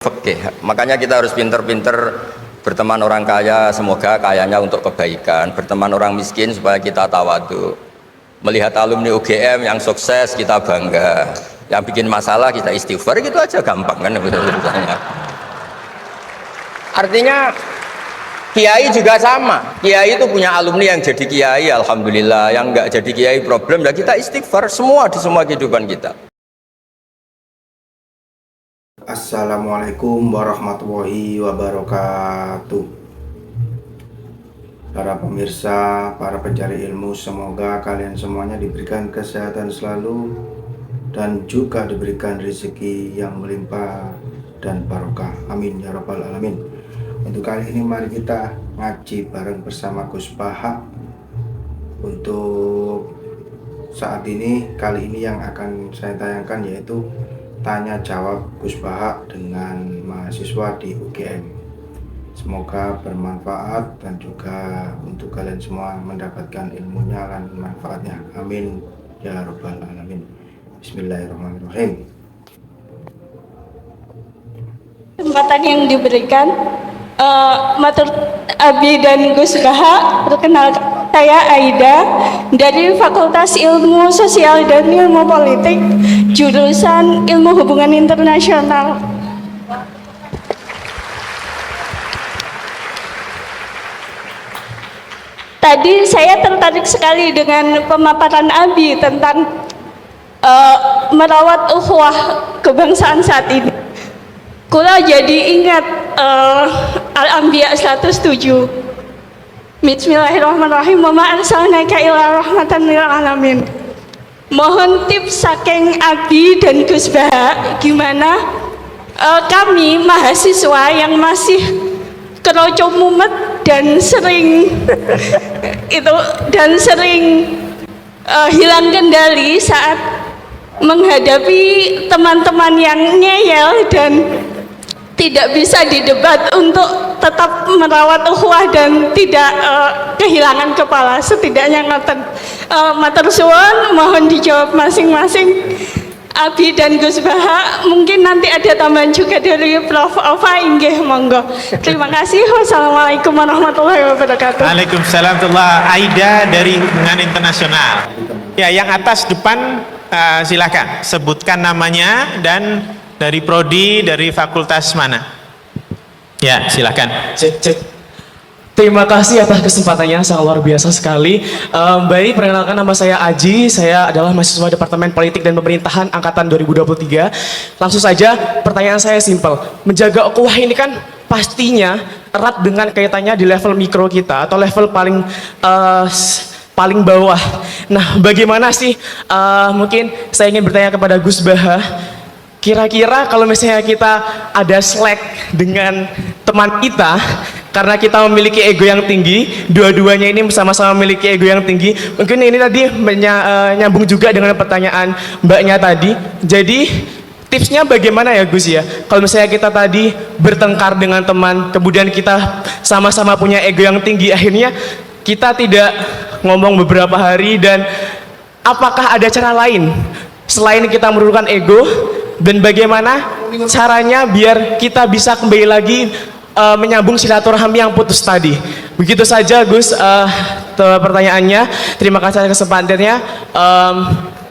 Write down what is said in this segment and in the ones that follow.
Fikih. Makanya kita harus pinter-pinter berteman orang kaya, semoga kayanya untuk kebaikan. Berteman orang miskin supaya kita tawadu. Melihat alumni UGM yang sukses kita bangga. Yang bikin masalah kita istighfar, gitu aja gampang kan urusannya. Artinya kiai juga sama. Kiai itu punya alumni yang jadi kiai, alhamdulillah. Yang enggak jadi kiai problem, dan kita istighfar semua di semua kehidupan kita. Assalamualaikum warahmatullahi wabarakatuh. Para pemirsa, para pencari ilmu, semoga kalian semuanya diberikan kesehatan selalu dan juga diberikan rezeki yang melimpah dan barokah. Amin ya rabbal alamin. Untuk kali ini mari kita ngaji bareng bersama Gus Baha. Untuk saat ini, kali ini yang akan saya tayangkan yaitu tanya jawab Gus Baha dengan mahasiswa di UGM. Semoga bermanfaat dan juga untuk kalian semua mendapatkan ilmunya dan manfaatnya. Amin ya rabbal alamin. Bismillahirrahmanirrahim. Kesempatan yang diberikan matur Abi dan Gus Baha. Perkenalkan, saya Aida dari Fakultas Ilmu Sosial dan Ilmu Politik, jurusan Ilmu Hubungan Internasional. Tadi saya tertarik sekali dengan pemaparan Abi tentang merawat ukhuwah kebangsaan saat ini. Kula jadi ingat Al-Anbiya 107. Bismillahirrahmanirrahim. Wa ma arsalnaka illa rahmatan lil alamin. Mohon tips saking Abi dan Gus Baha, gimana kami mahasiswa yang masih keroco mumet dan sering hilang kendali saat menghadapi teman-teman yang ngeyel dan tidak bisa didebat untuk tetap merawat ukhuwah dan tidak kehilangan kepala. Setidaknya ngoten. Matur suwun, mohon dijawab masing-masing Abi dan Gus Baha. Mungkin nanti ada tambahan juga dari Prof. Ova, inggih monggo. Terima kasih. Wassalamualaikum warahmatullahi wabarakatuh. Waalaikumsalam warahmatullahi. Aida dari Hubungan Internasional. Ya, yang atas depan silakan sebutkan namanya dan dari prodi, dari fakultas mana. Ya, silakan. Cek. Terima kasih atas kesempatannya, sangat luar biasa sekali. Baik, perkenalkan, nama saya Aji. Saya adalah mahasiswa Departemen Politik dan Pemerintahan angkatan 2023. Langsung saja, pertanyaan saya simpel. Menjaga ukhuwah ini kan pastinya erat dengan kaitannya di level mikro kita atau level paling bawah. Nah, bagaimana sih? Mungkin saya ingin bertanya kepada Gus Baha. Kira-kira kalau misalnya kita ada slack dengan teman kita karena kita memiliki ego yang tinggi, dua-duanya ini sama-sama memiliki ego yang tinggi. Mungkin ini tadi nyambung juga dengan pertanyaan mbaknya tadi. Jadi tipsnya bagaimana ya Gus ya? Kalau misalnya kita tadi bertengkar dengan teman, kemudian kita sama-sama punya ego yang tinggi, akhirnya kita tidak ngomong beberapa hari, dan apakah ada cara lain selain kita menurunkan ego? Dan bagaimana caranya biar kita bisa kembali lagi menyambung silaturahmi yang putus tadi? Begitu saja Gus pertanyaannya. Terima kasih atas kesempatannya.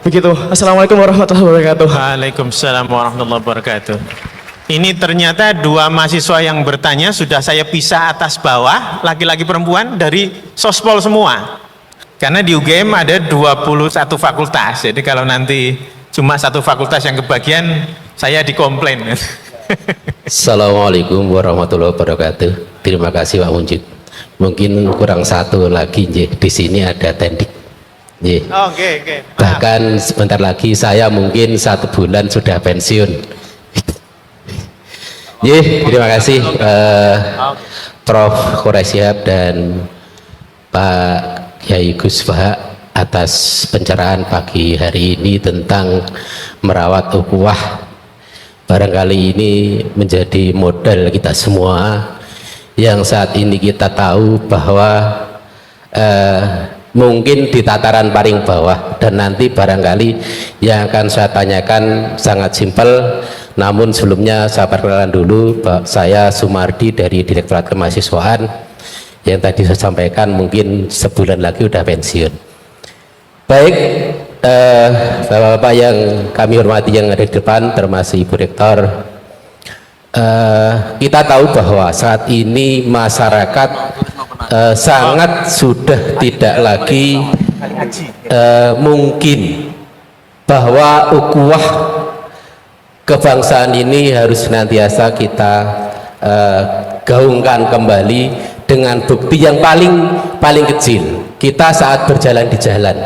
Begitu. Assalamualaikum warahmatullahi wabarakatuh. Waalaikumsalam warahmatullahi wabarakatuh. Ini ternyata dua mahasiswa yang bertanya sudah saya pisah atas bawah, laki-laki perempuan dari sospol semua. Karena di UGM ada 21 fakultas. Jadi kalau nanti cuma satu fakultas yang kebagian, saya dikomplain. Assalamualaikum warahmatullahi wabarakatuh. Terima kasih Pak Munjid. Mungkin kurang satu lagi, di sini ada tendik. Oke. Bahkan sebentar lagi saya mungkin 1 bulan sudah pensiun. Terima kasih Prof. Quraisyhab dan Pak Kiai Gus Baha atas pencerahan pagi hari ini tentang merawat ukhuwah. Barangkali ini menjadi modal kita semua yang saat ini kita tahu bahwa mungkin di tataran paling bawah, dan nanti barangkali yang akan saya tanyakan sangat simpel. Namun sebelumnya saya perkenalkan dulu, saya Sumardi dari Direktorat Kemahasiswaan yang tadi saya sampaikan mungkin sebulan lagi udah pensiun. Baik, Bapak-Bapak yang kami hormati yang ada di depan, termasuk Ibu Rektor, kita tahu bahwa saat ini masyarakat sangat sudah tidak lagi mungkin bahwa ukhuwah kebangsaan ini harus senantiasa kita gaungkan kembali dengan bukti yang paling kecil, kita saat berjalan di jalan.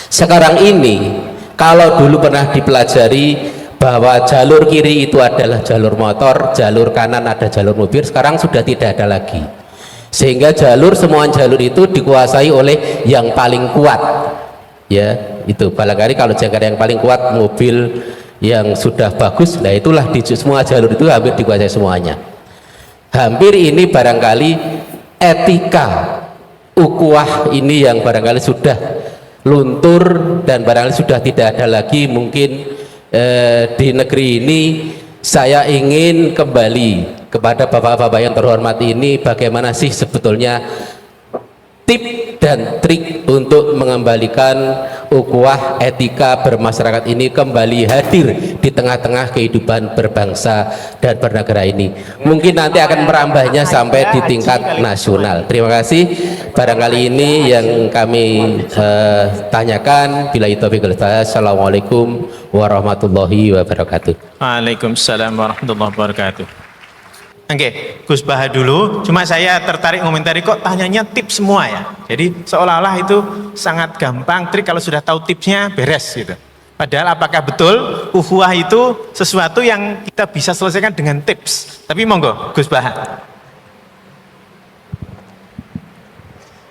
Sekarang ini kalau dulu pernah dipelajari bahwa jalur kiri itu adalah jalur motor, jalur kanan ada jalur mobil, sekarang sudah tidak ada lagi, sehingga semua jalur itu dikuasai oleh yang paling kuat, ya itu barangkali kalau jangkar yang paling kuat mobil yang sudah bagus, nah itulah di semua jalur itu hampir dikuasai semuanya. Hampir ini barangkali etika ukhuwah ini yang barangkali sudah luntur dan barangkali sudah tidak ada lagi mungkin di negeri ini. Saya ingin kembali kepada bapak-bapak yang terhormat ini, bagaimana sih sebetulnya tip dan trik untuk mengembalikan ukhuwah etika bermasyarakat ini kembali hadir di tengah-tengah kehidupan berbangsa dan bernegara ini. Mungkin nanti akan merambahnya sampai di tingkat nasional. Terima kasih. Barangkali ini yang kami tanyakan. Billahi taufiq wal hidayah. Assalamualaikum warahmatullahi wabarakatuh. Waalaikumsalam warahmatullahi wabarakatuh. Oke, Gus Baha dulu. Cuma saya tertarik komentari kok tanyanya tips semua ya. Jadi seolah-olah itu sangat gampang, trik kalau sudah tahu tipsnya beres gitu. Padahal apakah betul ukhuwah itu sesuatu yang kita bisa selesaikan dengan tips? Tapi monggo, Gus Baha.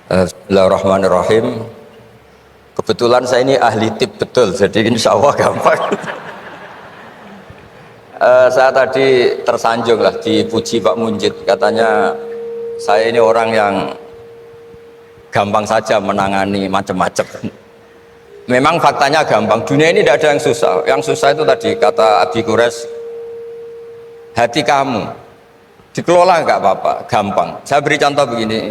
Bismillahirrahmanirrahim. Kebetulan saya ini ahli tip betul, jadi insya Allah gampang. Saya tadi tersanjung lah dipuji Pak Munjid, katanya saya ini orang yang gampang saja menangani macam-macam. Memang faktanya gampang, dunia ini tidak ada yang susah. Yang susah itu tadi kata Abi Quraisy, hati kamu dikelola nggak apa-apa, gampang. Saya beri contoh begini,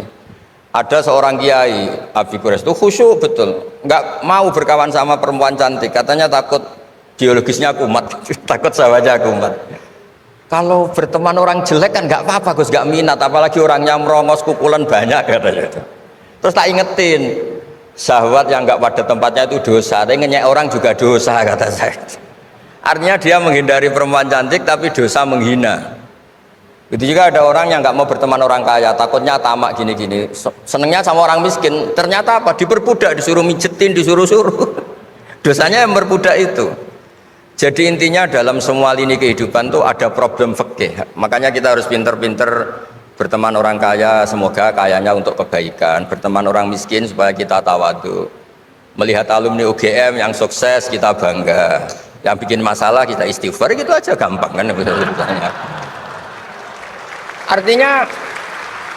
ada seorang kiai Abi Quraisy itu khusyuk betul, nggak mau berkawan sama perempuan cantik, katanya takut biologisnya kumat, takut sawahnya kumat. Kalau berteman orang jelek kan nggak apa-apa, Gus, nggak minat, apalagi orangnya merongos, kukulan banyak katanya itu. Terus tak ingetin, syahwat yang nggak pada tempatnya itu dosa, tapi ngenyek orang juga dosa kata saya. Artinya dia menghindari perempuan cantik tapi dosa menghina. Itu juga ada orang yang nggak mau berteman orang kaya, takutnya tamak gini-gini, senengnya sama orang miskin. Ternyata apa? Diperbudak, disuruh mijetin, disuruh-suruh. Dosanya yang berbudak itu. Jadi intinya dalam semua lini kehidupan tuh ada problem fikih. Makanya kita harus pinter-pinter berteman orang kaya, semoga kayanya untuk kebaikan. Berteman orang miskin supaya kita tawadu. Melihat alumni UGM yang sukses kita bangga. Yang bikin masalah kita istighfar, gitu aja gampang kan urusannya. Artinya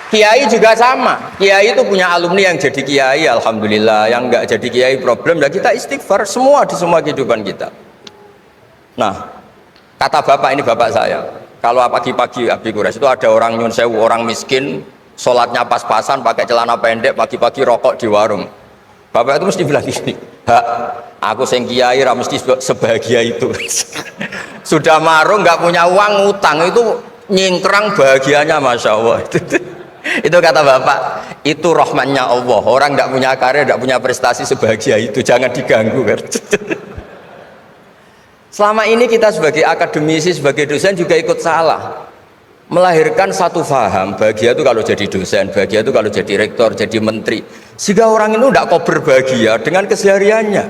kiai juga sama. Kiai itu punya alumni yang jadi kiai, alhamdulillah. Yang nggak jadi kiai problem, dan kita istighfar semua di semua kehidupan kita. Nah, kata bapak, ini bapak saya, kalau pagi-pagi Abi Quraisy itu ada orang nyun sewu, orang miskin, sholatnya pas-pasan, pakai celana pendek, pagi-pagi rokok di warung. Bapak itu mesti bilang gini, hak, aku sing kiai ra mesti sebahagia itu. Sudah marung, nggak punya uang, ngutang, itu nyingkrang bahagianya, Masya Allah. Itu kata bapak, itu rahmannya Allah. Orang nggak punya karya, nggak punya prestasi sebahagia itu, jangan diganggu kan. Selama ini kita sebagai akademisi, sebagai dosen juga ikut salah, melahirkan satu faham, bahagia itu kalau jadi dosen, bahagia itu kalau jadi rektor, jadi menteri, sehingga orang itu tidak kok berbahagia dengan kesehariannya.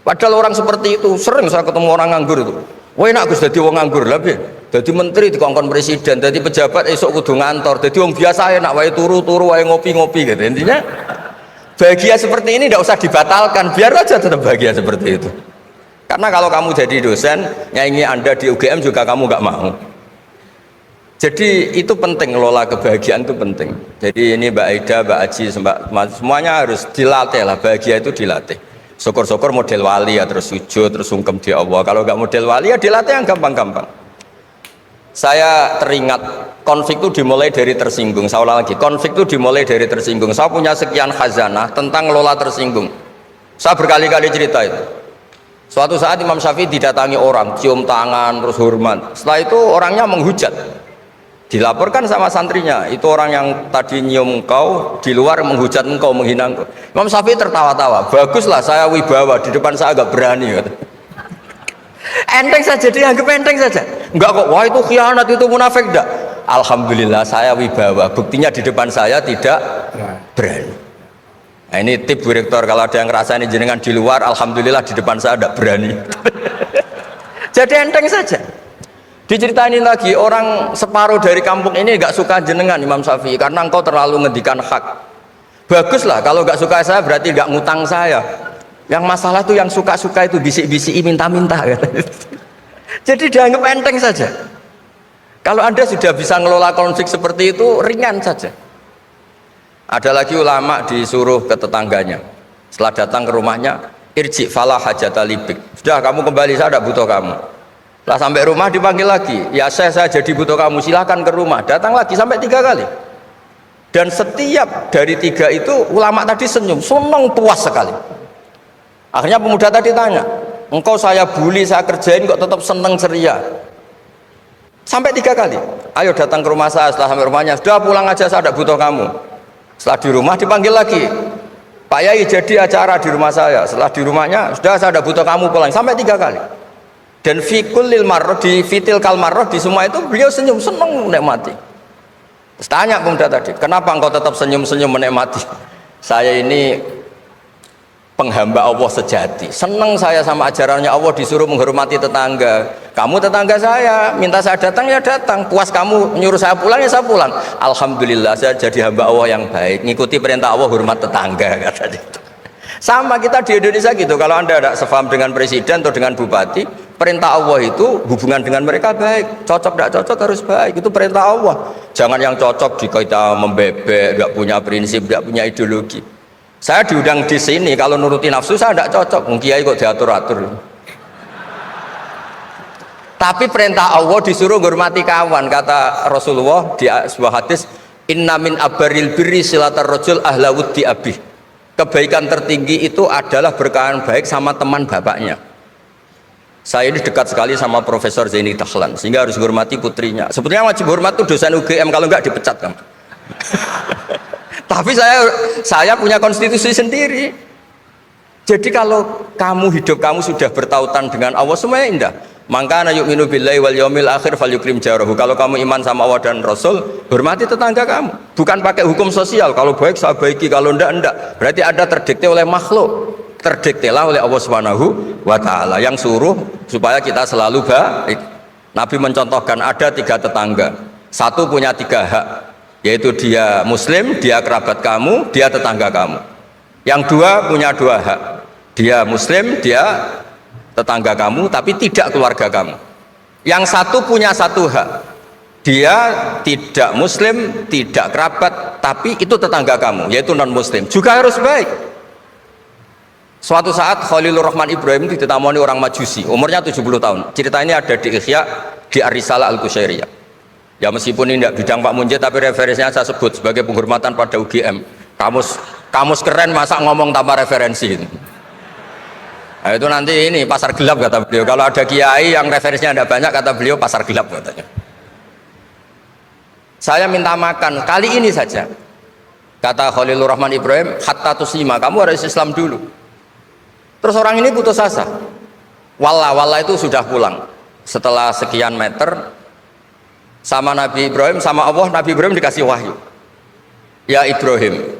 Padahal orang seperti itu, sering saya ketemu orang nganggur itu, wah enak Gus jadi orang nganggur lah, jadi menteri dikongkon presiden, jadi pejabat esok kudu ngantor, jadi orang biasa enak, wae turu-turu, wae ngopi-ngopi gitu. Intinya bahagia seperti ini tidak usah dibatalkan, biar aja tetap bahagia seperti itu. Karena kalau kamu jadi dosen, nyanyi Anda di UGM juga kamu nggak mau. Jadi itu penting, ngelola kebahagiaan itu penting. Jadi ini Mbak Aida, Mbak Aji, semuanya harus dilatih lah, bahagia itu dilatih. Syukur-syukur model wali ya terus sujud, terus sungkem di Allah. Kalau nggak model wali ya dilatih yang gampang-gampang. Saya teringat konflik itu dimulai dari tersinggung. Saya ulang lagi, konflik itu dimulai dari tersinggung. Saya punya sekian khazanah tentang ngelola tersinggung. Saya berkali-kali cerita itu. Suatu saat Imam Syafi'i didatangi orang, cium tangan, terus hormat. Setelah itu orangnya menghujat. Dilaporkan sama santrinya, itu orang yang tadi nyium engkau, di luar menghujat engkau, menghina engkau. Imam Syafi'i tertawa-tawa, baguslah saya wibawa, di depan saya agak berani. Enteng saja, dianggap enteng saja. Enggak kok, wah itu khianat, itu munafik, enggak. Alhamdulillah saya wibawa, buktinya di depan saya tidak berani. Nah, ini tip Bu Rektor, kalau ada yang ngerasa ini jenengan di luar, alhamdulillah di depan saya tidak berani. Jadi enteng saja. Diceritain lagi, orang separuh dari kampung ini nggak suka jenengan Imam Syafi'i karena engkau terlalu ngendikan hak. Baguslah, kalau nggak suka saya berarti nggak ngutang saya. Yang masalah tuh yang suka-suka itu bisik-bisik minta-minta. Jadi dianggap enteng saja. Kalau Anda sudah bisa ngelola konflik seperti itu, ringan saja. Ada lagi ulama disuruh ke tetangganya. Setelah datang ke rumahnya, irji falah hajata libik. Sudah kamu kembali, saya tidak butuh kamu. Setelah sampai rumah dipanggil lagi, ya saya jadi butuh kamu, silakan ke rumah. Datang lagi sampai 3 kali. Dan setiap dari 3 itu ulama tadi senyum, senang, puas sekali. Akhirnya pemuda tadi tanya, engkau saya bully, saya kerjain kok tetap senang ceria. Sampai 3 kali. Ayo datang ke rumah saya. Setelah sampai rumahnya, sudah pulang aja, saya tidak butuh kamu. Setelah di rumah dipanggil lagi, Pak Yai jadi acara di rumah saya. Setelah di rumahnya, sudah saya tidak butuh kamu, pulang. Sampai 3 kali. Dan fikul lil marroh, di fitil kal marroh, di semua itu beliau senyum, senang menikmati. Terus tanya pemuda tadi, kenapa engkau tetap senyum-senyum menikmati? Saya ini penghamba Allah sejati, senang saya sama ajarannya Allah, disuruh menghormati tetangga. Kamu tetangga saya, minta saya datang ya datang, puas kamu nyuruh saya pulang ya saya pulang. Alhamdulillah saya jadi hamba Allah yang baik, ngikuti perintah Allah, hormat tetangga, kata dia. Sama kita di Indonesia gitu, kalau Anda tidak sefaham dengan presiden atau dengan bupati, perintah Allah itu hubungan dengan mereka baik, cocok tidak cocok harus baik, itu perintah Allah. Jangan yang cocok jika kita membebek, nggak punya prinsip, nggak punya ideologi. Saya diundang di sini, kalau nuruti nafsu saya tidak cocok, kiai kok diatur-atur. Tapi perintah Allah disuruh menghormati kawan, kata Rasulullah di sebuah hadis, inna min abaril birri silatar rajul ahla wuddi abih. Kebaikan tertinggi itu adalah berkawan baik sama teman bapaknya. Saya ini dekat sekali sama Profesor Zaini Dahlan, sehingga harus menghormati putrinya. Sebetulnya wajib hormat itu dosen UGM, kalau enggak dipecat kan. Tapi saya punya konstitusi sendiri. Jadi kalau kamu hidup kamu sudah bertautan dengan Allah, semuanya indah. Maka yu'minu billahi wal yaumil akhir falyukrim jarahu. Kalau kamu iman sama Allah dan Rasul, hormati tetangga kamu. Bukan pakai hukum sosial, kalau baik saya baiki, kalau enggak. Berarti ada terdikte oleh makhluk. Terdiktelah oleh Allah Subhanahu wa taala yang suruh supaya kita selalu baik. Nabi mencontohkan ada 3 tetangga. Satu punya 3 hak, yaitu dia muslim, dia kerabat kamu, dia tetangga kamu. Yang 2 punya 2 hak. Dia muslim, dia tetangga kamu, tapi tidak keluarga kamu. Yang 1 punya 1 hak. Dia tidak muslim, tidak kerabat, tapi itu tetangga kamu, yaitu non muslim. Juga harus baik. Suatu saat Khalilur Rahman Ibrahim itu ditamoni orang Majusi, umurnya 70 tahun. Cerita ini ada di Ikhya, di Ar-Risalah Al-Qusyairiyah. Ya meskipun ini tidak bidang Pak Munjid, tapi referensinya saya sebut sebagai penghormatan pada UGM. Kamus keren, masa ngomong tanpa referensi. Nah, itu nanti ini pasar gelap kata beliau. Kalau ada kiai yang referensinya tidak banyak, kata beliau pasar gelap katanya. Saya minta makan kali ini saja. Kata Khalilur Rahman Ibrahim, hatta tuslima, kamu harus Islam dulu. Terus orang ini putus asa. Wallah itu sudah pulang. Setelah sekian meter sama Nabi Ibrahim, sama Allah, Nabi Ibrahim dikasih wahyu. Ya Ibrahim,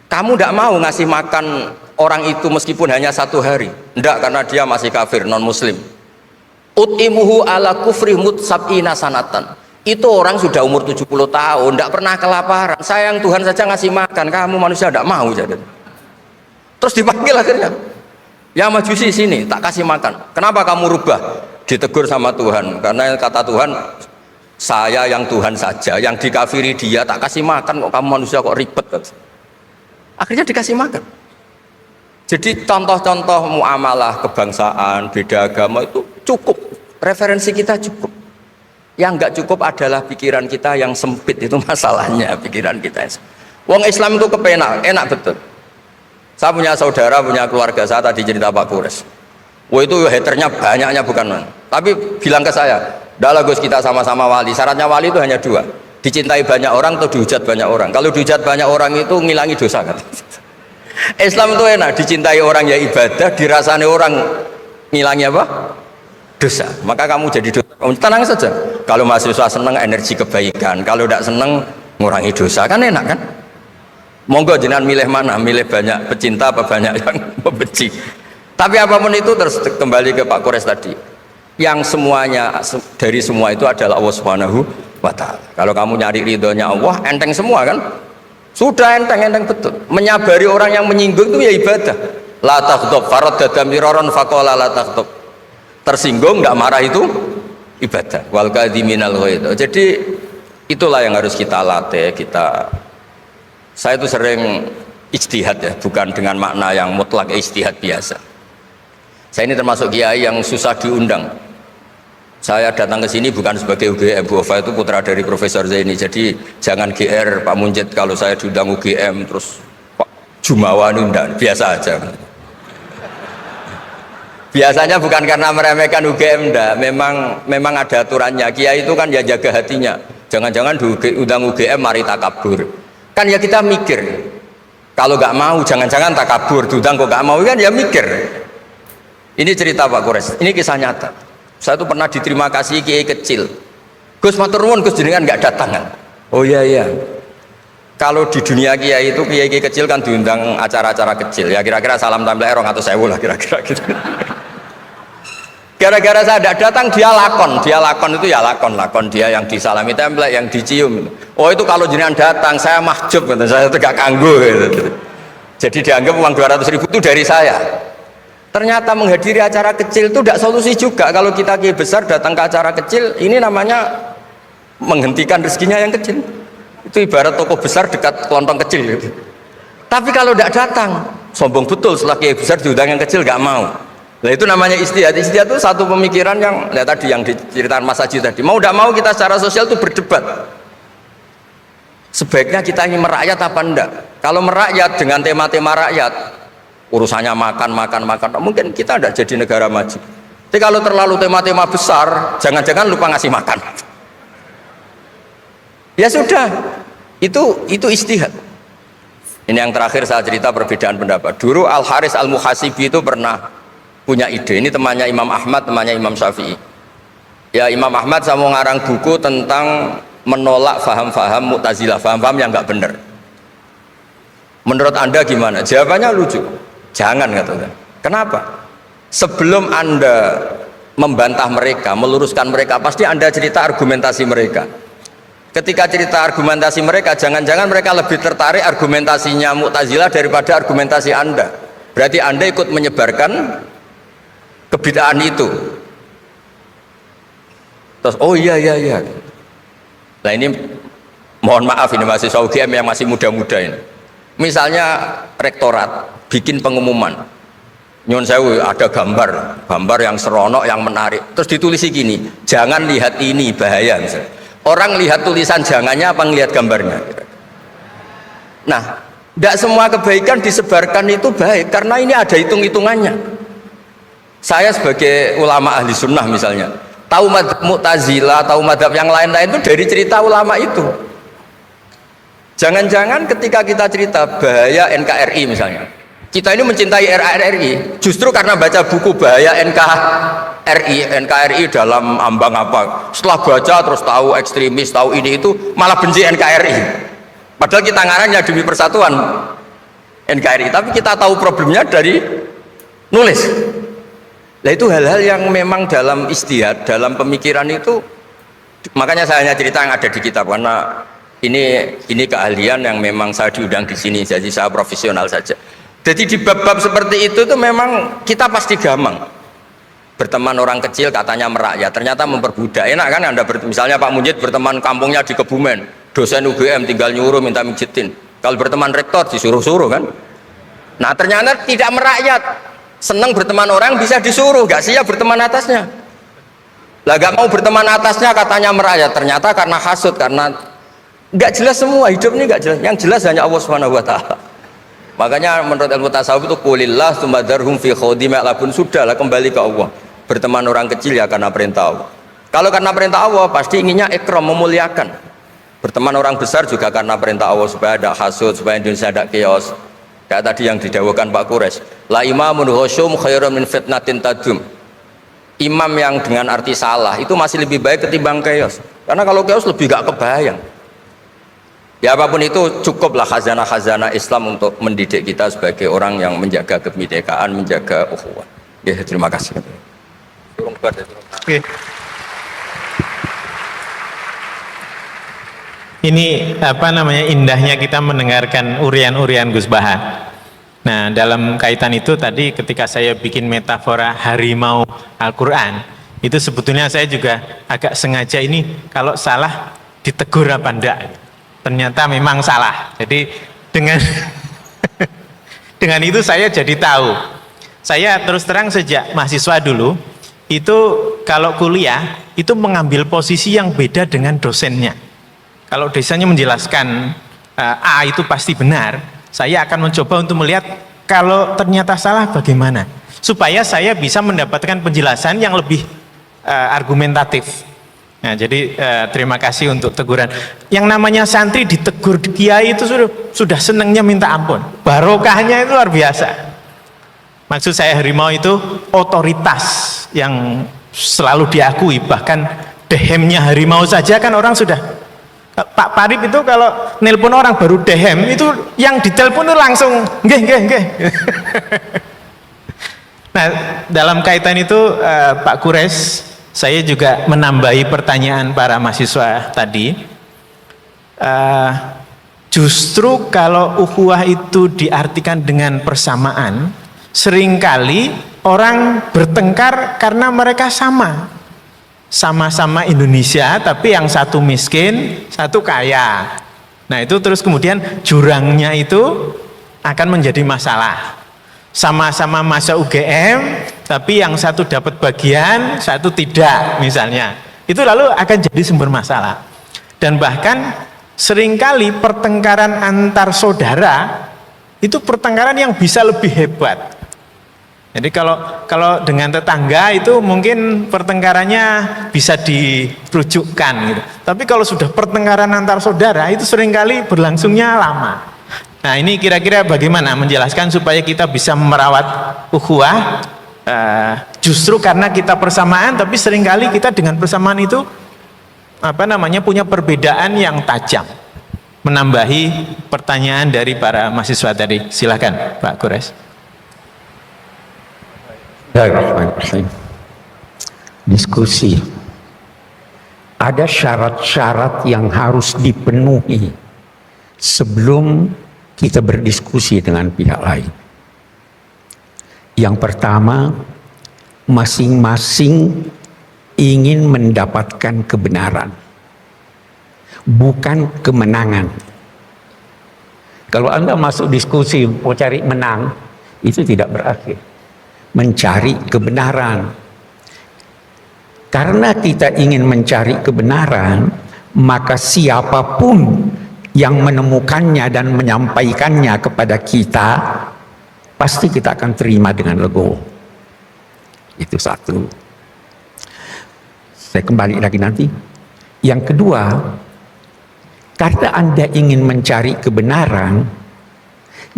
kamu tidak mau ngasih makan orang itu meskipun hanya 1 hari. Tidak, karena dia masih kafir, non muslim. Ut'imuhu ala kufri sab'ina sanatan. Itu orang sudah umur 70 tahun, tidak pernah kelaparan. Sayang Tuhan saja ngasih makan, kamu manusia tidak mau. Jadi. Terus dipanggil akhirnya, ya Majusi sini, tak kasih makan. Kenapa kamu rubah? Ditegur sama Tuhan, karena kata Tuhan, saya yang Tuhan saja, yang dikafiri dia tak kasih makan, kok kamu manusia kok ribet. Akhirnya dikasih makan. Jadi contoh-contoh muamalah kebangsaan, beda agama itu cukup, referensi kita cukup. Yang enggak cukup adalah pikiran kita yang sempit, itu masalahnya pikiran kita. Wong Islam itu kepenak, enak betul. Saya punya saudara, punya keluarga, saya tadi cerita Pak Kures. Wah itu haternya banyaknya bukan man. Tapi bilang ke saya, dah Gus kita sama-sama wali. Syaratnya wali itu hanya dua, dicintai banyak orang atau dihujat banyak orang. Kalau dihujat banyak orang itu ngilangi dosa kan. Islam itu enak, dicintai orang ya ibadah, dirasani orang ngilangi apa? Dosa. Maka kamu jadi dosa, tenang saja. Kalau mahasiswa senang energi kebaikan, kalau tidak senang ngurangi dosa, kan enak kan? Monggo jenengan milih mana? Milih banyak pecinta apa banyak yang membenci? Tapi apapun itu terus kembali ke Pak Kores tadi. Yang semuanya dari semua itu adalah Allah Subhanahu wa Ta'ala. Kalau kamu nyari ridhonya Allah, enteng semua kan? Sudah enteng betul. Menyabari orang yang menyinggung itu ya ibadah. La taghdab farad dadam miraron faqala la taghdab. Tersinggung nggak marah itu ibadah. Wal kadhiminal ghaidh. Jadi itulah yang harus kita latih, saya itu sering ijtihad ya, bukan dengan makna yang mutlak ijtihad biasa. Saya ini termasuk kiai yang susah diundang. Saya datang ke sini bukan sebagai UGM, Bu Ofa itu putra dari Profesor Zaini. Jadi jangan GR Pak Munjid kalau saya diundang UGM terus Pak Jumawa undang, biasa aja. Biasanya bukan karena meremehkan UGM, enggak. Memang ada aturannya. Kiai itu kan ya jaga hatinya. Jangan-jangan diundang UGM mari takabur. Kan ya kita mikir. Kalau nggak mau jangan-jangan takabur, diundang kok nggak mau kan ya mikir. Ini cerita Pak Kores, ini kisah nyata. Saya tuh pernah diterima kasih kiai kecil. Gus matur nuwun Gus jenengan nggak datang kan? Oh iya. Kalau di dunia kiai itu kiai kecil kan diundang acara-acara kecil. Ya kira-kira salam tampil erong atau sewu lah kira-kira gitu. Gara-gara saya tidak datang dia lakon itu ya lakon dia yang disalami template, yang dicium. Oh itu kalau jenengan datang saya mahjub, saya itu gak kanggu gitu. Jadi dianggap uang 200.000 itu dari saya. Ternyata menghadiri acara kecil itu tidak solusi juga. Kalau kita kiai besar datang ke acara kecil, ini namanya menghentikan rezekinya yang kecil. Itu ibarat toko besar dekat kelontong kecil gitu. Tapi kalau tidak datang, sombong betul setelah kiai besar diundang yang kecil gak mau. Nah itu namanya istihad. Istihad itu satu pemikiran yang tadi yang diceritakan Mas Haji tadi. Mau tidak mau kita secara sosial itu berdebat. Sebaiknya kita ini merakyat apa enggak? Kalau merakyat dengan tema-tema rakyat, urusannya makan, mungkin kita tidak jadi negara maju. Tapi kalau terlalu tema-tema besar, jangan-jangan lupa ngasih makan. Ya sudah, itu istihad. Ini yang terakhir saya cerita perbedaan pendapat. Dulu Al Haris Al Muhasibi itu pernah punya ide. Ini temannya Imam Ahmad, temannya Imam Syafi'i. Ya Imam Ahmad saya mau ngarang buku tentang menolak faham-faham Mu'tazilah, faham-faham yang nggak benar. Menurut Anda gimana? Jawabannya lucu. Jangan katanya. Kenapa? Sebelum Anda membantah mereka, meluruskan mereka, pasti Anda cerita argumentasi mereka. Ketika cerita argumentasi mereka, jangan-jangan mereka lebih tertarik argumentasinya Mu'tazilah daripada argumentasi Anda. Berarti Anda ikut menyebarkan kebid'ahan itu. Terus oh iya. Nah ini mohon maaf ini mahasiswa UGM yang masih muda-muda ini. Misalnya rektorat bikin pengumuman, nyun sewu ada gambar yang seronok, yang menarik. Terus ditulisi gini, jangan lihat ini bahaya misalnya. Orang lihat tulisan jangannya apa ngelihat gambarnya? Nah, tidak semua kebaikan disebarkan itu baik karena ini ada hitung-hitungannya. Saya sebagai ulama ahli sunnah misalnya, tahu madhab Mu'tazilah, tahu madhab yang lain-lain itu dari cerita ulama itu. Jangan-jangan ketika kita cerita bahaya NKRI misalnya, kita ini mencintai NKRI justru karena baca buku bahaya NKRI dalam ambang apa. Setelah baca terus tahu ekstremis, tahu ini itu, malah benci NKRI. Padahal kita ngarangnya demi persatuan NKRI, tapi kita tahu problemnya dari nulis. Nah itu hal-hal yang memang dalam ijtihad, dalam pemikiran itu, makanya saya hanya cerita yang ada di kitab karena ini keahlian yang memang saya diundang di sini, jadi saya profesional saja. Jadi di bab-bab seperti itu memang kita pasti gamang. Berteman orang kecil katanya merakyat, ternyata memperbudak. Enak kan Anda misalnya Pak Munjid berteman kampungnya di Kebumen, dosen UGM tinggal nyuruh minta mijitin. Kalau berteman rektor disuruh-suruh kan. Nah ternyata tidak merakyat, senang berteman orang bisa disuruh, gak siap berteman atasnya. Lah gak mau berteman atasnya katanya merakyat, ternyata karena hasud, karena gak jelas semua, hidup ini gak jelas. Yang jelas hanya Allah Subhanahu wa taala. Makanya menurut ilmu tasawuf itu qulillah tsumadzarhum fi khawdi ma'labun, sudahlah kembali ke Allah. Berteman orang kecil ya karena perintah Allah. Kalau karena perintah Allah pasti inginnya ikram, memuliakan. Berteman orang besar juga karena perintah Allah supaya ada hasud, supaya Indonesia ada chaos. Kayak tadi yang didawuhkan Pak Quraisy, la imamun khusyum khairun min fitnatin tadum. Imam yang dengan arti salah itu masih lebih baik ketimbang chaos. Karena kalau chaos lebih gak kebayang. Ya apapun itu cukuplah khazanah-khazanah Islam untuk mendidik kita sebagai orang yang menjaga kebinekaan, menjaga ukhuwah. Ya, terima kasih. Oke. Ini apa namanya, indahnya kita mendengarkan urian-urian Gus Baha. Nah, dalam kaitan itu tadi ketika saya bikin metafora harimau Al-Quran, itu sebetulnya saya juga agak sengaja ini kalau salah ditegur apa enggak. Ternyata memang salah. Jadi dengan dengan itu saya jadi tahu. Saya terus terang sejak mahasiswa dulu, itu kalau kuliah itu mengambil posisi yang beda dengan dosennya. Kalau dosennya menjelaskan A itu pasti benar, saya akan mencoba untuk melihat kalau ternyata salah bagaimana, supaya saya bisa mendapatkan penjelasan yang lebih argumentatif. Nah, jadi terima kasih untuk teguran. Yang namanya santri ditegur kiai itu sudah senangnya minta ampun. Barokahnya itu luar biasa. Maksud saya harimau itu otoritas yang selalu diakui, bahkan dehemnya harimau saja kan orang sudah. Pak Parip itu kalau nelpon orang baru dehem itu yang ditelepon itu langsung nggih. Nah, dalam kaitan itu Pak Quraisy, saya juga menambahi pertanyaan para mahasiswa tadi. Justru kalau ukhuwah itu diartikan dengan persamaan, seringkali orang bertengkar karena mereka sama-sama Indonesia, tapi yang satu miskin, satu kaya. Nah itu terus kemudian jurangnya itu akan menjadi masalah. Sama-sama masuk UGM, tapi yang satu dapat bagian, satu tidak misalnya. Itu lalu akan jadi sumber masalah. Dan bahkan seringkali pertengkaran antar saudara, itu pertengkaran yang bisa lebih hebat. Jadi kalau dengan tetangga itu mungkin pertengkarannya bisa dirujukkan gitu. Tapi kalau sudah pertengkaran antar saudara itu seringkali berlangsungnya lama. Nah ini kira-kira bagaimana menjelaskan supaya kita bisa merawat ukhuwah, justru karena kita persamaan, tapi seringkali kita dengan persamaan itu punya perbedaan yang tajam. Menambahi pertanyaan dari para mahasiswa tadi. Silakan Pak Quraisy. Diskusi. Ada syarat-syarat yang harus dipenuhi sebelum kita berdiskusi dengan pihak lain. Yang pertama, masing-masing ingin mendapatkan kebenaran, bukan kemenangan. Kalau Anda masuk diskusi mau cari menang, itu tidak berakhir. Mencari kebenaran. Karena kita ingin mencari kebenaran, maka siapapun yang menemukannya dan menyampaikannya kepada kita, pasti kita akan terima dengan legowo. Itu satu. Saya kembali lagi nanti. Yang kedua, karena Anda ingin mencari kebenaran,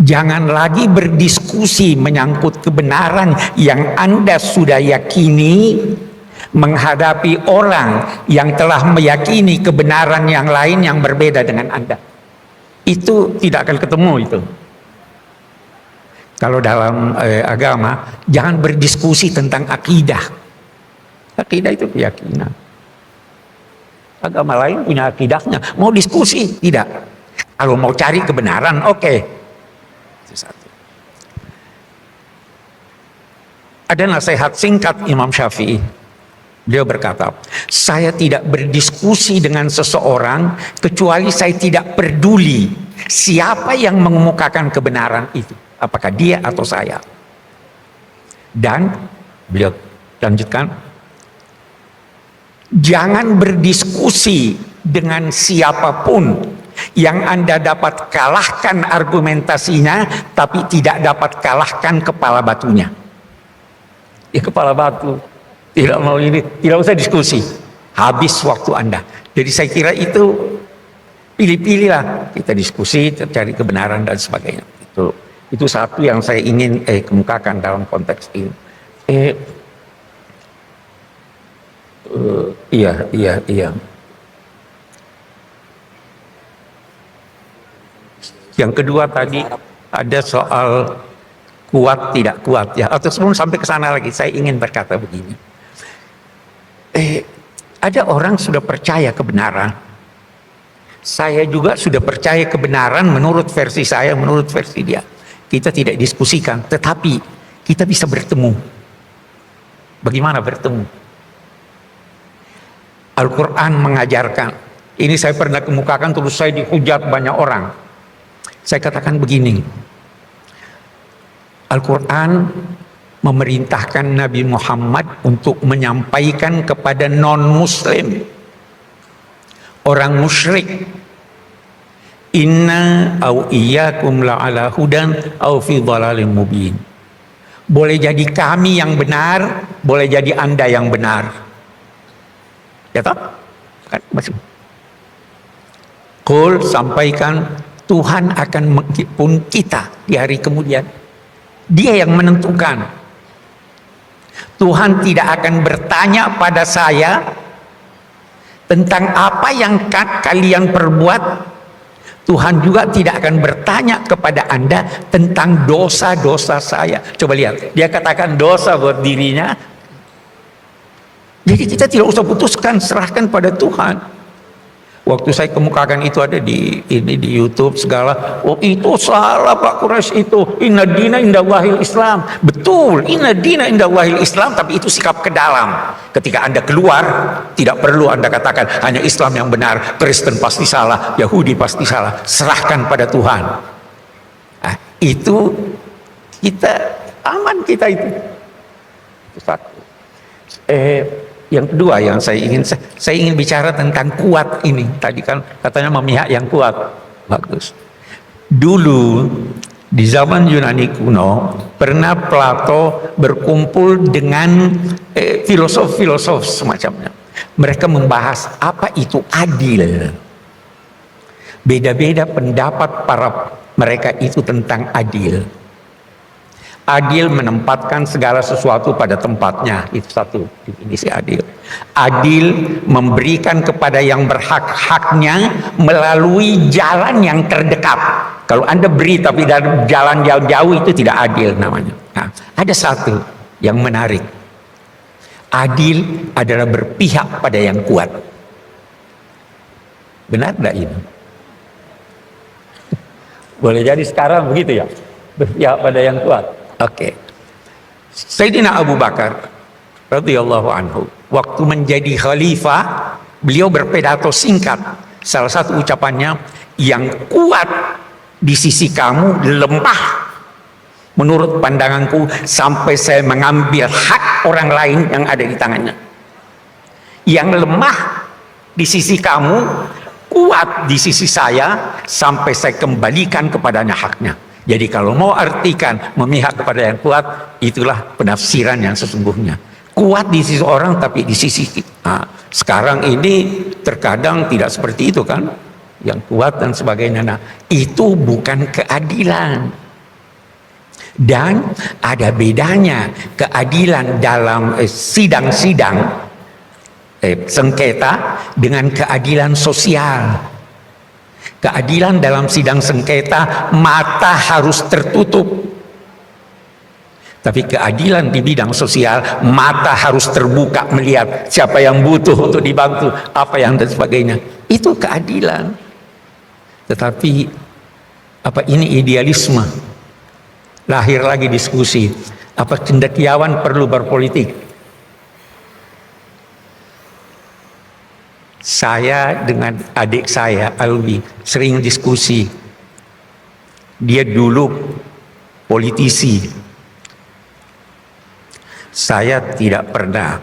jangan lagi berdiskusi menyangkut kebenaran yang Anda sudah yakini menghadapi orang yang telah meyakini kebenaran yang lain yang berbeda dengan Anda. Itu tidak akan ketemu itu. Kalau dalam agama, jangan berdiskusi tentang akidah. Akidah itu keyakinan. Agama lain punya akidahnya. Mau diskusi? Tidak. Kalau mau cari kebenaran, oke. Satu. Ada nasihat singkat Imam Syafi'i. Dia berkata, saya tidak berdiskusi dengan seseorang kecuali saya tidak peduli siapa yang mengemukakan kebenaran itu. Apakah dia atau saya? Dan beliau lanjutkan, jangan berdiskusi dengan siapapun yang Anda dapat kalahkan argumentasinya, tapi tidak dapat kalahkan kepala batunya. Ya, kepala batu tidak mau ini, tidak usah diskusi, habis waktu Anda. Jadi saya kira itu pilih-pilihlah, kita diskusi, cari kebenaran dan sebagainya. Itu satu yang saya ingin kemukakan dalam konteks ini. Iya. Yang kedua tadi ada soal kuat tidak kuat ya. Atau sebelum sampai ke sana lagi, saya ingin berkata begini. Ada orang sudah percaya kebenaran. Saya juga sudah percaya kebenaran menurut versi saya, menurut versi dia. Kita tidak diskusikan, tetapi kita bisa bertemu. Bagaimana bertemu? Al-Quran mengajarkan. Ini saya pernah kemukakan, terus saya dihujat banyak orang. Saya katakan begini, Al-Quran memerintahkan Nabi Muhammad untuk menyampaikan kepada non-muslim, orang musyrik, inna au iyyakum la'ala hudan au fi dhalalin mubin. Boleh jadi kami yang benar, boleh jadi Anda yang benar. Ya toh? Kan masih. Qul, sampaikan, Tuhan akan menghimpun kita di hari kemudian. Dia yang menentukan. Tuhan tidak akan bertanya pada saya tentang apa yang kalian perbuat. Tuhan juga tidak akan bertanya kepada Anda tentang dosa-dosa saya. Coba lihat, dia katakan dosa buat dirinya. Jadi kita tidak usah putuskan, serahkan pada Tuhan. Waktu saya kemukakan itu ada di YouTube segala. Oh, itu salah Pak Quraisy itu. Inna dina inda wahil Islam. Betul, inna dina inda wahil Islam, tapi itu sikap ke dalam. Ketika Anda keluar, tidak perlu Anda katakan hanya Islam yang benar, Kristen pasti salah, Yahudi pasti salah. Serahkan pada Tuhan. Nah, itu kita aman, kita itu. Itu satu. Yang kedua yang saya ingin bicara tentang kuat ini. Tadi kan katanya memihak yang kuat. Bagus. Dulu di zaman Yunani kuno pernah Plato berkumpul dengan filosof-filosof semacamnya. Mereka membahas apa itu adil. Beda-beda pendapat para mereka itu tentang adil. Adil menempatkan segala sesuatu pada tempatnya. Itu satu definisi adil. Adil memberikan kepada yang berhak-haknya melalui jalan yang terdekat. Kalau Anda beri tapi dari jalan jauh-jauh, itu tidak adil namanya. Nah, ada satu yang menarik. Adil adalah berpihak pada yang kuat. Benar tidak ini? Boleh jadi sekarang begitu ya? Berpihak pada yang kuat. Oke. Sayyidina Abu Bakar radhiyallahu anhu waktu menjadi khalifah, beliau berpidato singkat. Salah satu ucapannya, yang kuat di sisi kamu lemah menurut pandanganku sampai saya mengambil hak orang lain yang ada di tangannya. Yang lemah di sisi kamu kuat di sisi saya sampai saya kembalikan kepadanya haknya. Jadi kalau mau artikan memihak kepada yang kuat, itulah penafsiran yang sesungguhnya. Kuat di sisi orang tapi di sisi kita. Nah, sekarang ini terkadang tidak seperti itu kan, yang kuat dan sebagainya. Nah, itu bukan keadilan. Dan ada bedanya keadilan dalam sidang-sidang sengketa dengan keadilan sosial. Keadilan dalam sidang sengketa, mata harus tertutup. Tapi keadilan di bidang sosial, mata harus terbuka melihat siapa yang butuh untuk dibantu, apa yang dan sebagainya. Itu keadilan. Tetapi apa ini idealisme? Lahir lagi diskusi. Apa cendekiawan perlu berpolitik? Saya dengan adik saya Alwi sering diskusi. Dia dulu politisi. Saya tidak pernah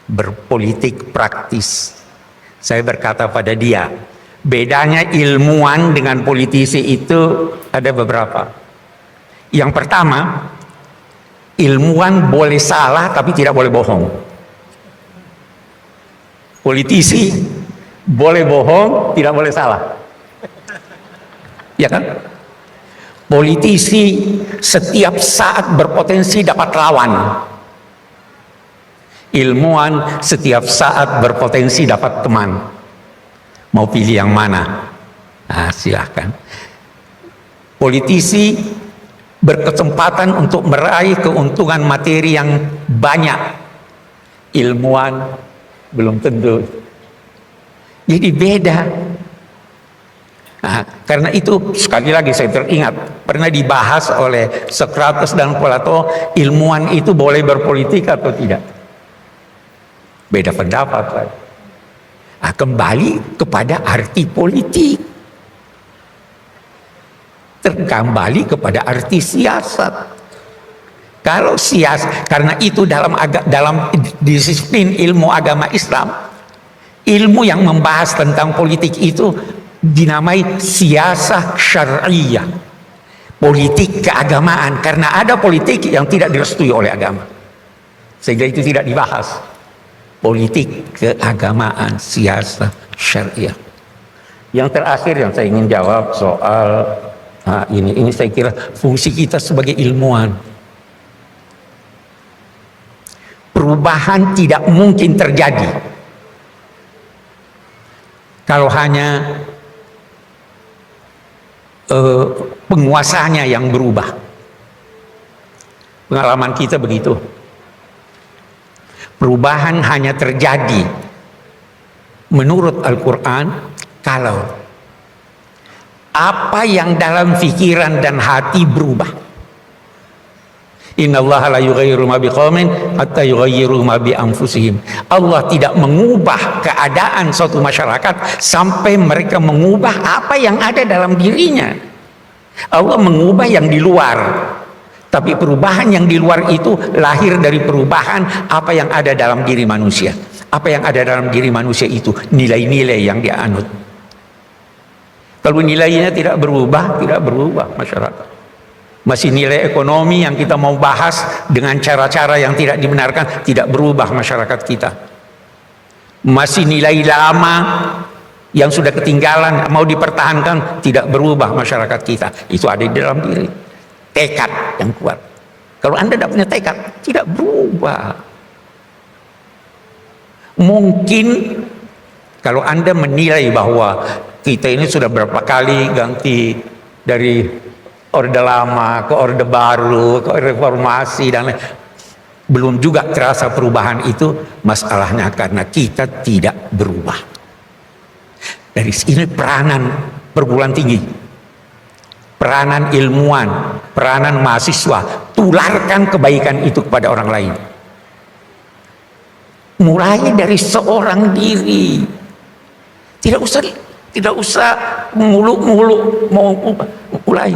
berpolitik praktis. Saya berkata pada dia, bedanya ilmuwan dengan politisi itu ada beberapa. Yang pertama, ilmuwan boleh salah tapi tidak boleh bohong. Politisi boleh bohong, tidak boleh salah. Ya kan? Politisi setiap saat berpotensi dapat lawan. Ilmuwan setiap saat berpotensi dapat teman. Mau pilih yang mana? Nah, silahkan. Politisi berkesempatan untuk meraih keuntungan materi yang banyak. Ilmuwan belum tentu. Jadi beda. Nah, karena itu sekali lagi saya teringat pernah dibahas oleh Socrates dan Plato, ilmuwan itu boleh berpolitik atau tidak? Beda pendapat. Nah, kembali kepada arti politik, kembali kepada arti siasat. Kalau siasat, karena itu dalam disiplin ilmu agama Islam, ilmu yang membahas tentang politik itu dinamai siasah syar'iyah, politik keagamaan, karena ada politik yang tidak direstui oleh agama sehingga itu tidak dibahas. Politik keagamaan, siasah syariah. Yang terakhir yang saya ingin jawab soal ini saya kira fungsi kita sebagai ilmuwan. Perubahan tidak mungkin terjadi kalau hanya penguasanya yang berubah. Pengalaman kita begitu. Perubahan hanya terjadi menurut Al-Quran kalau apa yang dalam pikiran dan hati berubah. Innallaha la yughayyiru ma biqaumin hatta yughayyiru ma bi anfusihim. Allah tidak mengubah keadaan suatu masyarakat sampai mereka mengubah apa yang ada dalam dirinya. Allah mengubah yang di luar. Tapi perubahan yang di luar itu lahir dari perubahan apa yang ada dalam diri manusia. Apa yang ada dalam diri manusia itu nilai-nilai yang dia anut. Kalau nilainya tidak berubah masyarakat. Masih nilai ekonomi yang kita mau bahas dengan cara-cara yang tidak dibenarkan, tidak berubah masyarakat kita. Masih nilai lama yang sudah ketinggalan mau dipertahankan, tidak berubah masyarakat kita. Itu ada di dalam diri. Tekad yang kuat. Kalau Anda tidak punya tekad, tidak berubah. Mungkin kalau Anda menilai bahwa kita ini sudah berapa kali ganti dari Orde Lama ke Orde Baru, ke reformasi dan lain, belum juga terasa perubahan itu, masalahnya karena kita tidak berubah. Dari sini peranan perguruan tinggi, peranan ilmuwan, peranan mahasiswa, tularkan kebaikan itu kepada orang lain. Mulai dari seorang diri. Tidak usah muluk-muluk mau mulai.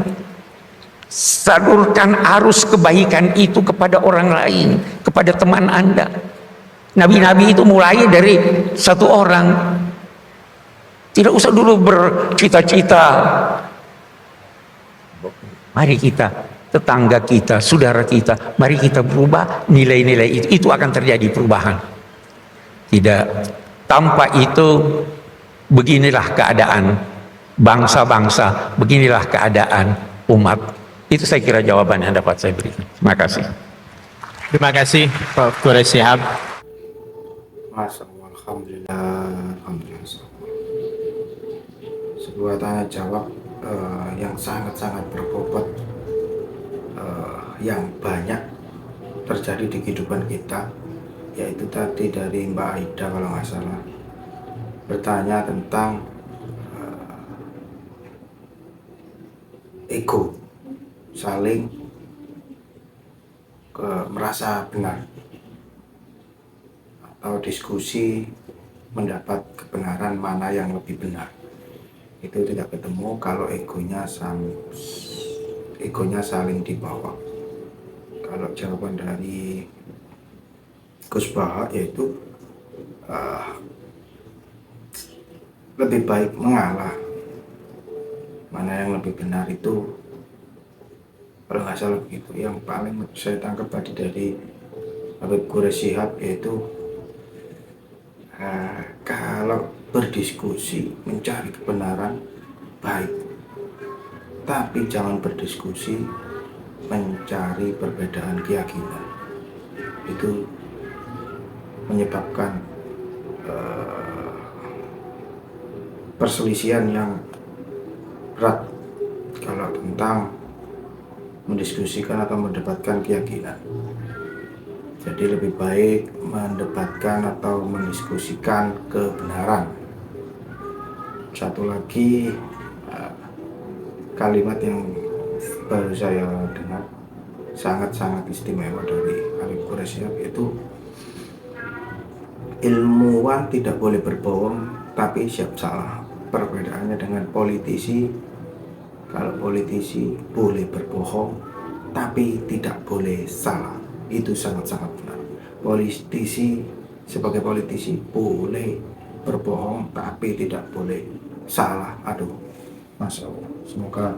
Salurkan arus kebaikan itu kepada orang lain, kepada teman Anda. Nabi-nabi itu mulai dari satu orang. Tidak usah dulu bercita-cita. Mari kita, tetangga kita, saudara kita, mari kita berubah nilai-nilai itu. Itu akan terjadi perubahan. Tidak, tanpa itu beginilah keadaan bangsa-bangsa, beginilah keadaan umat. Itu saya kira jawaban yang dapat saya berikan. Terima kasih. Terima kasih Pak Quraish Shihab. Masyaallah, alhamdulillah. Sebuah tanya jawab yang sangat-sangat berbobot, yang banyak terjadi di kehidupan kita, yaitu tadi dari Mbak Aida kalau nggak salah, bertanya tentang ego, saling merasa benar atau diskusi mendapat kebenaran mana yang lebih benar. Itu tidak ketemu kalau egonya egonya saling dibawa. Kalau jawaban dari Gus Baha yaitu lebih baik mengalah. Mana yang lebih benar itu, kalau nggak salah begitu. Yang paling saya tangkap tadi dari Habib Quraish Shihab yaitu kalau berdiskusi mencari kebenaran baik, tapi jangan berdiskusi mencari perbedaan keyakinan. Itu menyebabkan perselisihan yang berat kalau tentang mendiskusikan atau mendebatkan keyakinan. Jadi lebih baik mendebatkan atau mendiskusikan kebenaran. Satu lagi kalimat yang baru saya dengar sangat-sangat istimewa dari Habib Quraish Shihab, yaitu ilmuwan tidak boleh berbohong tapi siap salah. Perbedaannya dengan politisi, kalau politisi boleh berbohong tapi tidak boleh salah. Itu sangat-sangat benar. Politisi sebagai politisi boleh berbohong tapi tidak boleh salah. Aduh, Masya Allah. Semoga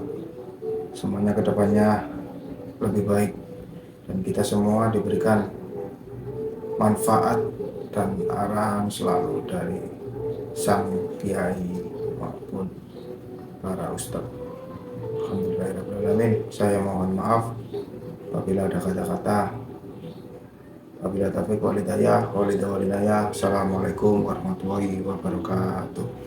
semuanya kedepannya lebih baik dan kita semua diberikan manfaat dan arahan selalu dari sang kiai maupun para ustadz. Alhamdulillahirrahmanirrahim. Saya mohon maaf apabila ada kata-kata. Wabillahi taufiq wal hidayah. Assalamualaikum warahmatullahi wabarakatuh.